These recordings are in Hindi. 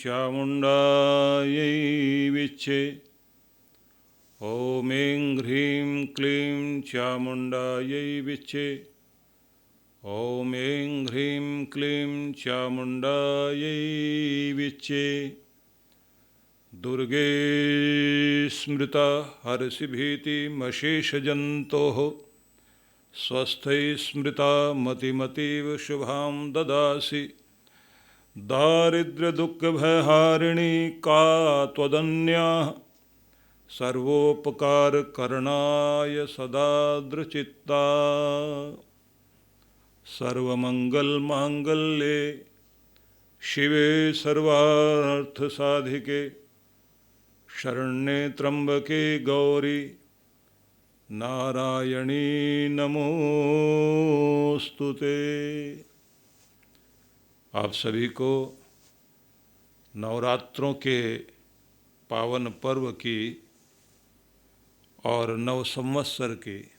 चामुण्डायै विच्चे। ॐ ऐं ह्रीं क्लीं चामुण्डायै विच्चे। ॐ ऐं ह्रीं क्लीं चामुण्डायै विच्चे। दुर्गे स्मृता हर्षिभीतिमशेषजन्तोः स्वस्थै स्मृता मतिमतीव शुभां ददासि। दारिद्र्यदुःखभयहारिणी का त्वदन्या सर्वोपकारकरणाय सदा दृचित्ता। सर्वमङ्गलमाङ्गल्ये शिवे सर्वार्थसाधिके शरण्ये त्र्यम्बके गौरी नारायणी नमोस्तुते। आप सभी को नवरात्रों के पावन पर्व की और नव संवत्सर की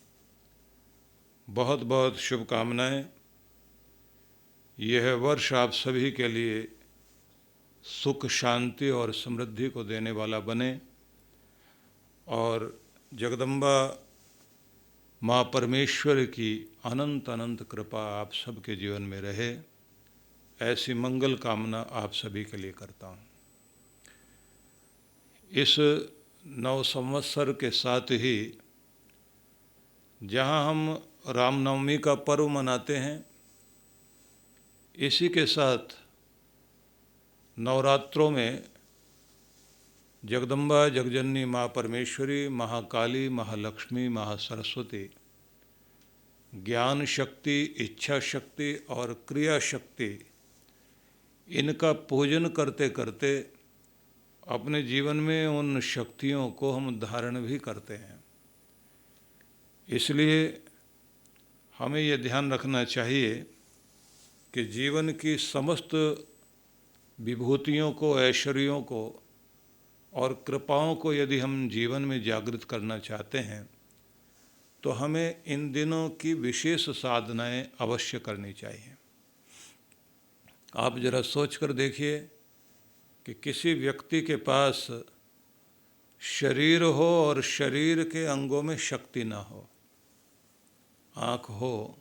बहुत बहुत शुभकामनाएं। यह वर्ष आप सभी के लिए सुख शांति और समृद्धि को देने वाला बने और जगदम्बा माँ परमेश्वर की अनंत अनंत कृपा आप सबके जीवन में रहे, ऐसी मंगल कामना आप सभी के लिए करता हूँ। इस नव संवत्सर के साथ ही जहाँ हम रामनवमी का पर्व मनाते हैं, इसी के साथ नवरात्रों में जगदम्बा जगजननी माँ परमेश्वरी, महाकाली, महालक्ष्मी, महासरस्वती ज्ञान शक्ति, इच्छा शक्ति और क्रिया शक्ति, इनका पूजन करते करते अपने जीवन में उन शक्तियों को हम धारण भी करते हैं। इसलिए हमें ये ध्यान रखना चाहिए कि जीवन की समस्त विभूतियों को, ऐश्वर्यों को और कृपाओं को यदि हम जीवन में जागृत करना चाहते हैं तो हमें इन दिनों की विशेष साधनाएं अवश्य करनी चाहिए। आप जरा सोच कर देखिए कि किसी व्यक्ति के पास शरीर हो और शरीर के अंगों में शक्ति ना हो। आँख हो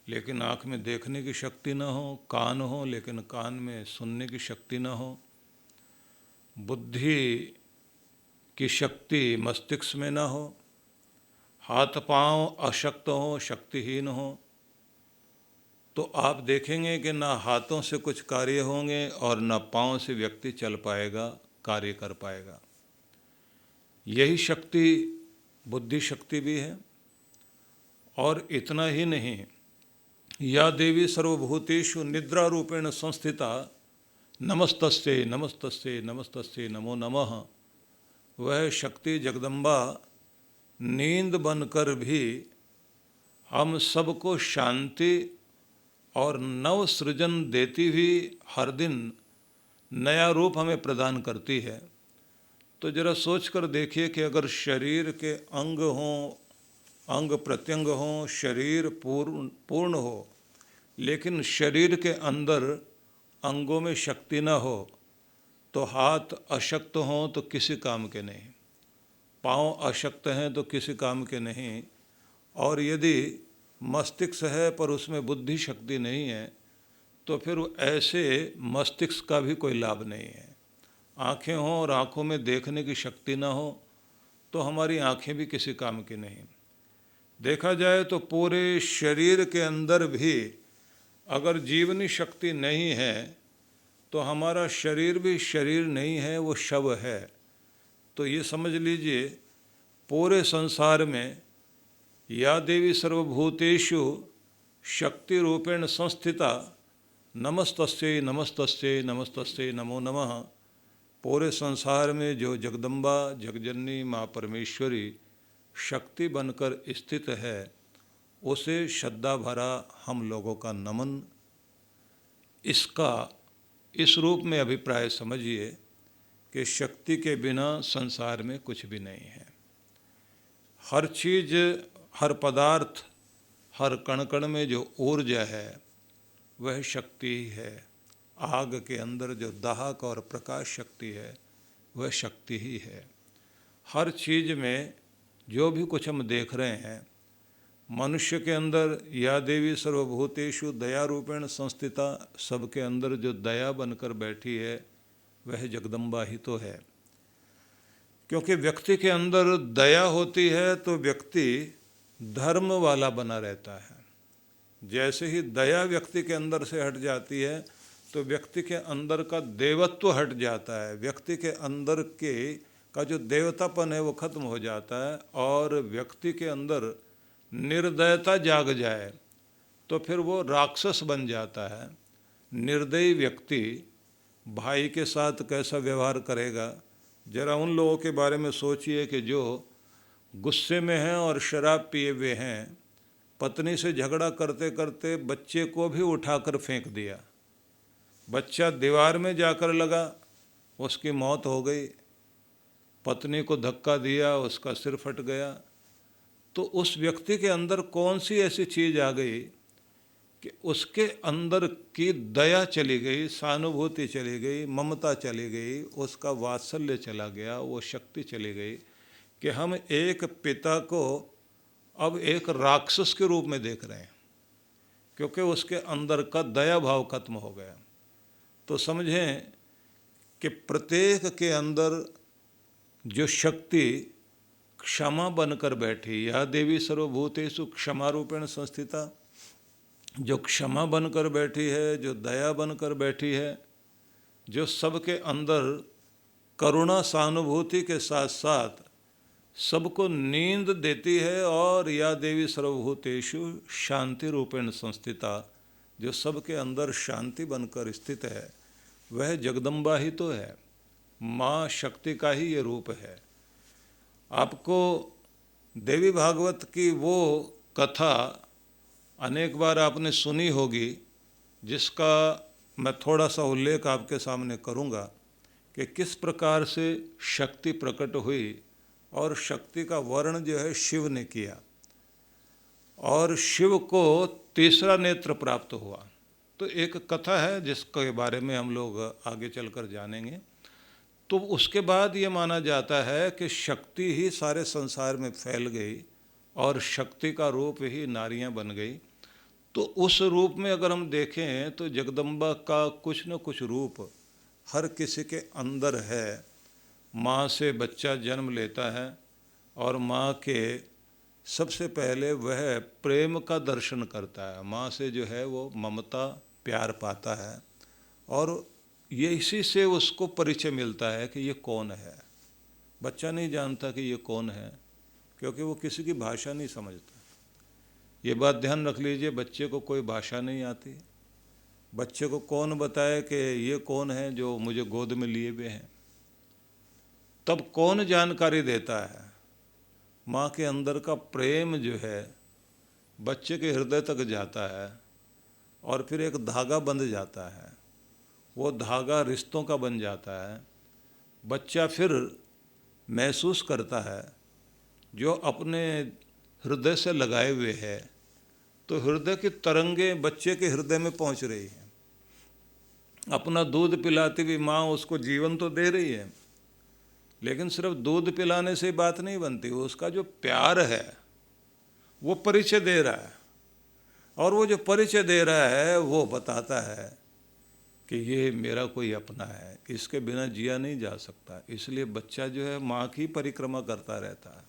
लेकिन आँख में देखने की शक्ति ना हो, कान हो लेकिन कान में सुनने की शक्ति ना हो, बुद्धि की शक्ति मस्तिष्क में ना हो, हाथ पांव अशक्त हो, शक्तिहीन हो, तो आप देखेंगे कि ना हाथों से कुछ कार्य होंगे और ना पांव से व्यक्ति चल पाएगा, कार्य कर पाएगा। यही शक्ति बुद्धि शक्ति भी है। और इतना ही नहीं, या देवी सर्वभूतेषु निद्रा रूपेण संस्थिता नमस्तस्यै नमस्तस्यै नमस्तस्यै नमो नमः। वह शक्ति जगदम्बा नींद बनकर भी हम सबको शांति और नव सृजन देती हुई हर दिन नया रूप हमें प्रदान करती है। तो जरा सोच कर देखिए कि अगर शरीर के अंग हों, अंग प्रत्यंग हों, शरीर पूर्ण हो, लेकिन शरीर के अंदर अंगों में शक्ति न हो, तो हाथ अशक्त हों तो किसी काम के नहीं, पाँव अशक्त हैं तो किसी काम के नहीं, और यदि मस्तिष्क है पर उसमें बुद्धि शक्ति नहीं है तो फिर ऐसे मस्तिष्क का भी कोई लाभ नहीं है। आँखें हों और आँखों में देखने की शक्ति ना हो तो हमारी आँखें भी किसी काम की नहीं। देखा जाए तो पूरे शरीर के अंदर भी अगर जीवनी शक्ति नहीं है तो हमारा शरीर भी शरीर नहीं है, वो शव है। तो ये समझ लीजिए पूरे संसार में या देवी सर्वभूतेषु शक्ति रूपेण संस्थिता नमस्तस्यै नमस्तस्यै नमस्तस्यै नमो नमः। पूरे संसार में जो जगदम्बा जगजननी माँ परमेश्वरी शक्ति बनकर स्थित है, उसे श्रद्धा भरा हम लोगों का नमन। इसका इस रूप में अभिप्राय समझिए कि शक्ति के बिना संसार में कुछ भी नहीं है। हर चीज़, हर पदार्थ, हर कण कण में जो ऊर्जा है वह शक्ति ही है। आग के अंदर जो दाहक और प्रकाश शक्ति है वह शक्ति ही है। हर चीज़ में जो भी कुछ हम देख रहे हैं, मनुष्य के अंदर या देवी सर्वभूतेषु दया रूपेण संस्थिता, सबके अंदर जो दया बनकर बैठी है वह जगदम्बा ही तो है। क्योंकि व्यक्ति के अंदर दया होती है तो व्यक्ति धर्म वाला बना रहता है। जैसे ही दया व्यक्ति के अंदर से हट जाती है तो व्यक्ति के अंदर का देवत्व हट जाता है, व्यक्ति के अंदर का जो देवतापन है वो खत्म हो जाता है, और व्यक्ति के अंदर निर्दयता जाग जाए तो फिर वो राक्षस बन जाता है। निर्दयी व्यक्ति भाई के साथ कैसा व्यवहार करेगा, जरा उन लोगों के बारे में सोचिए कि जो गुस्से में हैं और शराब पिए हुए हैं, पत्नी से झगड़ा करते करते बच्चे को भी उठाकर फेंक दिया, बच्चा दीवार में जाकर लगा, उसकी मौत हो गई, पत्नी को धक्का दिया, उसका सिर फट गया। तो उस व्यक्ति के अंदर कौन सी ऐसी चीज़ आ गई कि उसके अंदर की दया चली गई, सहानुभूति चली गई, ममता चली गई, उसका वात्सल्य चला गया, वो शक्ति चली गई कि हम एक पिता को अब एक राक्षस के रूप में देख रहे हैं, क्योंकि उसके अंदर का दया भाव खत्म हो गया। तो समझें कि प्रत्येक के अंदर जो शक्ति क्षमा बनकर बैठी, या देवी सर्वभूतेषु क्षमा रूपेण संस्थिता, जो क्षमा बनकर बैठी है, जो दया बनकर बैठी है, जो सबके अंदर करुणा सहानुभूति के साथ साथ सबको नींद देती है, और या देवी सर्वभूतेषु शांति रूपेण संस्थिता, जो सबके अंदर शांति बनकर स्थित है, वह जगदम्बा ही तो है। माँ शक्ति का ही ये रूप है। आपको देवी भागवत की वो कथा अनेक बार आपने सुनी होगी, जिसका मैं थोड़ा सा उल्लेख आपके सामने करूँगा कि किस प्रकार से शक्ति प्रकट हुई, और शक्ति का वर्ण जो है शिव ने किया, और शिव को तीसरा नेत्र प्राप्त हुआ। तो एक कथा है जिसके बारे में हम लोग आगे चलकर जानेंगे। तो उसके बाद ये माना जाता है कि शक्ति ही सारे संसार में फैल गई, और शक्ति का रूप ही नारियां बन गई। तो उस रूप में अगर हम देखें तो जगदम्बा का कुछ न कुछ रूप हर किसी के अंदर है। माँ से बच्चा जन्म लेता है, और माँ के सबसे पहले वह प्रेम का दर्शन करता है, माँ से जो है वो ममता प्यार पाता है, और ये इसी से उसको परिचय मिलता है कि ये कौन है। बच्चा नहीं जानता कि ये कौन है, क्योंकि वो किसी की भाषा नहीं समझता। ये बात ध्यान रख लीजिए, बच्चे को कोई भाषा नहीं आती। बच्चे को कौन बताए कि ये कौन है जो मुझे गोद में लिए हुए हैं? तब कौन जानकारी देता है? माँ के अंदर का प्रेम जो है बच्चे के हृदय तक जाता है, और फिर एक धागा बंध जाता है, वो धागा रिश्तों का बन जाता है। बच्चा फिर महसूस करता है जो अपने हृदय से लगाए हुए है, तो हृदय की तरंगें बच्चे के हृदय में पहुंच रही हैं। अपना दूध पिलाती हुई माँ उसको जीवन तो दे रही है, लेकिन सिर्फ दूध पिलाने से बात नहीं बनती, उसका जो प्यार है वो परिचय दे रहा है, और वो जो परिचय दे रहा है वो बताता है कि ये मेरा कोई अपना है, इसके बिना जिया नहीं जा सकता। इसलिए बच्चा जो है माँ की परिक्रमा करता रहता है।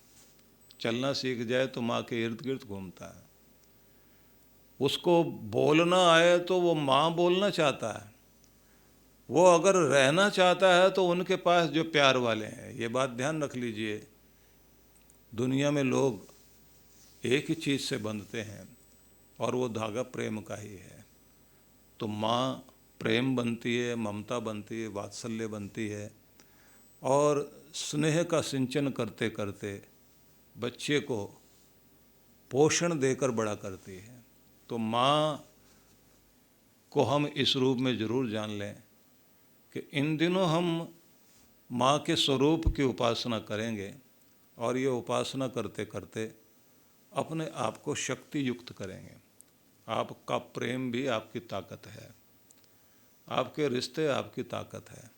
चलना सीख जाए तो माँ के इर्द गिर्द घूमता है। उसको बोलना आए तो वो माँ बोलना चाहता है। वो अगर रहना चाहता है तो उनके पास जो प्यार वाले हैं। ये बात ध्यान रख लीजिए, दुनिया में लोग एक ही चीज़ से बंधते हैं, और वो धागा प्रेम का ही है। तो माँ प्रेम बनती है, ममता बनती है, वात्सल्य बनती है, और स्नेह का सिंचन करते करते बच्चे को पोषण देकर बड़ा करती है। तो माँ को हम इस रूप में ज़रूर जान लें कि इन दिनों हम माँ के स्वरूप की उपासना करेंगे, और ये उपासना करते करते अपने आप को शक्ति युक्त करेंगे। आपका प्रेम भी आपकी ताकत है। आपके रिश्ते आपकी ताकत है।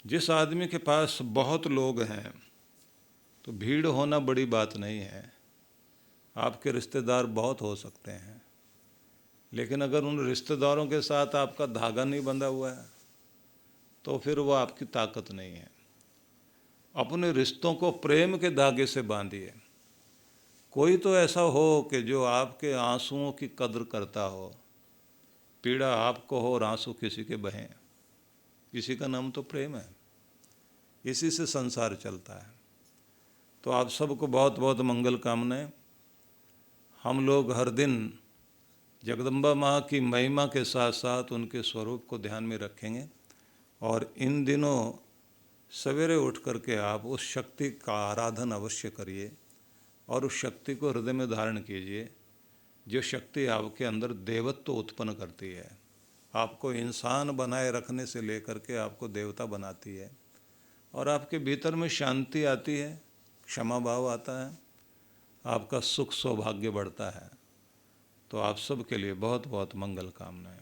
जिस आदमी के पास बहुत लोग हैं तो भीड़ होना बड़ी बात नहीं है, आपके रिश्तेदार बहुत हो सकते हैं, लेकिन अगर उन रिश्तेदारों के साथ आपका धागा नहीं बंधा हुआ है तो फिर वो आपकी ताकत नहीं है। अपने रिश्तों को प्रेम के धागे से बांधिए। कोई तो ऐसा हो कि जो आपके आंसुओं की कद्र करता हो, पीड़ा आपको हो और आंसू किसी के बहें, इसी का नाम तो प्रेम है, इसी से संसार चलता है। तो आप सबको बहुत बहुत मंगल कामनाएं। हम लोग हर दिन जगदम्बा माँ की महिमा के साथ साथ उनके स्वरूप को ध्यान में रखेंगे, और इन दिनों सवेरे उठ करके आप उस शक्ति का आराधन अवश्य करिए और उस शक्ति को हृदय में धारण कीजिए, जो शक्ति आपके अंदर देवत्व उत्पन्न करती है, आपको इंसान बनाए रखने से लेकर के आपको देवता बनाती है, और आपके भीतर में शांति आती है, क्षमा भाव आता है, आपका सुख सौभाग्य बढ़ता है। तो आप सब के लिए बहुत बहुत मंगल कामनाएं।